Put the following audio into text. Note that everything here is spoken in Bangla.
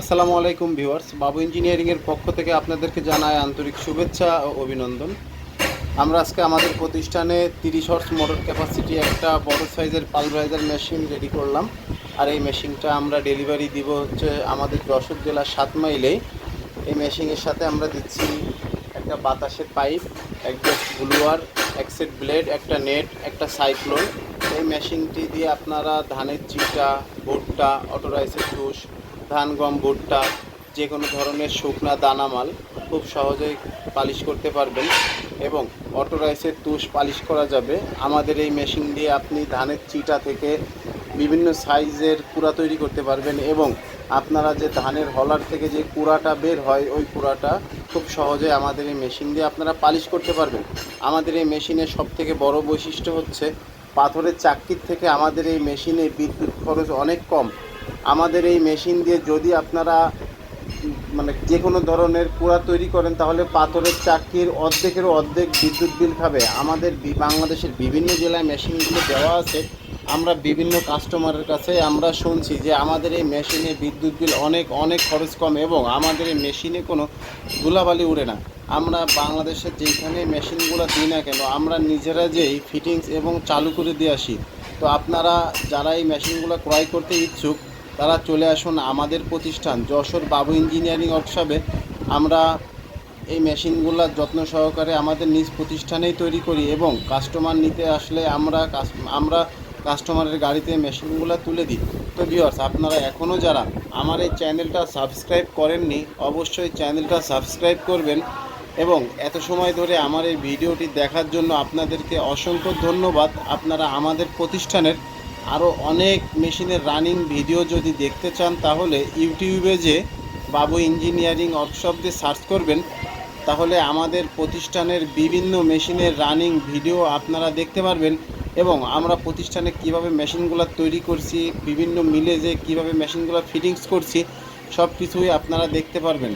আসসালামু আলাইকুম ভিউয়ার্স, বাবু ইঞ্জিনিয়ারিংয়ের পক্ষ থেকে আপনাদেরকে জানাই আন্তরিক শুভেচ্ছা ও অভিনন্দন। আমরা আজকে আমাদের প্রতিষ্ঠানে 30 হর্স মোটর ক্যাপাসিটি একটা বড় সাইজের পালভাইজার মেশিন রেডি করলাম। আর এই মেশিনটা আমরা ডেলিভারি দিব হচ্ছে আমাদের যশোর জেলার 7 মাইলে। এই মেশিনের সাথে আমরা দিচ্ছি একটা বাতাসের পাইপ, একটা ব্লুয়ার, এক সেট ব্লেড, একটা নেট, একটা সাইক্লোন। এই মেশিনটি দিয়ে আপনারা ধানের চিটা, ভুট্টা, অটোরাইসের তুষ, ধান, গম, ভুট্টা যে কোনো ধরনের শুকনা দানামাল খুব সহজেই পালিশ করতে পারবেন এবং অটোরাইসের তুষ পালিশ করা যাবে। আমাদের এই মেশিন দিয়ে আপনি ধানের চিটা থেকে বিভিন্ন সাইজের কুড়া তৈরি করতে পারবেন এবং আপনারা যে ধানের হলার থেকে যে কুড়াটা বের হয় ওই কুড়াটা খুব সহজে আমাদের এই মেশিন দিয়ে আপনারা পালিশ করতে পারবেন। আমাদের এই মেশিনের সবথেকে বড় বৈশিষ্ট্য হচ্ছে পাথরের চাক্কির থেকে আমাদের এই মেশিনে বিদ্যুৎ খরচ অনেক কম। আমাদের এই মেশিন দিয়ে যদি আপনারা যে কোনো ধরনের কুড়া তৈরি করেন তাহলে পাথরের চাক্কির অর্ধেকেরও অর্ধেক বিদ্যুৎ বিল খাবে। আমাদের বাংলাদেশের বিভিন্ন জেলায় মেশিনগুলো দেওয়া আছে। আমরা বিভিন্ন কাস্টমারের কাছে আমরা শুনছি যে আমাদের এই মেশিনে বিদ্যুৎ বিল অনেক অনেক খরচ কম এবং আমাদের এই মেশিনে কোনো ধুলাবালি উড়ে না। আমরা বাংলাদেশের যেখানে মেশিনগুলো দিই না কেন আমরা নিজেরা যেই ফিটিংস এবং চালু করে দিয়ে আসি। তো আপনারা যারা এই মেশিনগুলো ক্রয় করতে ইচ্ছুক তারা চলে আসুন আমাদের প্রতিষ্ঠান যশোর বাবু ইঞ্জিনিয়ারিং ওয়ার্কশপে। আমরা এই মেশিনগুলো যত্ন সহকারে আমাদের নিজ প্রতিষ্ঠানেই তৈরি করি এবং কাস্টমার নিতে আসলে আমরা কাস্টমারের গাড়িতে মেশিনগুলো তুলে দিই। তো ভিউয়ার্স, আপনারা এখনও যারা আমার এই চ্যানেলটা সাবস্ক্রাইব করেননি অবশ্যই চ্যানেলটা সাবস্ক্রাইব করবেন এবং এত সময় ধরে আমার এই ভিডিওটি দেখার জন্য আপনাদেরকে অসংখ্য ধন্যবাদ। আপনারা আমাদের প্রতিষ্ঠানের আরও অনেক মেশিনের রানিং ভিডিও যদি দেখতে চান তাহলে ইউটিউবে যে বাবু ইঞ্জিনিয়ারিং ওয়ার্কশপ দিয়ে সার্চ করবেন, তাহলে আমাদের প্রতিষ্ঠানের বিভিন্ন মেশিনের রানিং ভিডিও আপনারা দেখতে পারবেন এবং আমরা প্রতিষ্ঠানে কিভাবে মেশিনগুলো তৈরি করছি, বিভিন্ন মিলে যে কিভাবে মেশিনগুলো ফিটিংস করছি সব কিছুই আপনারা দেখতে পারবেন।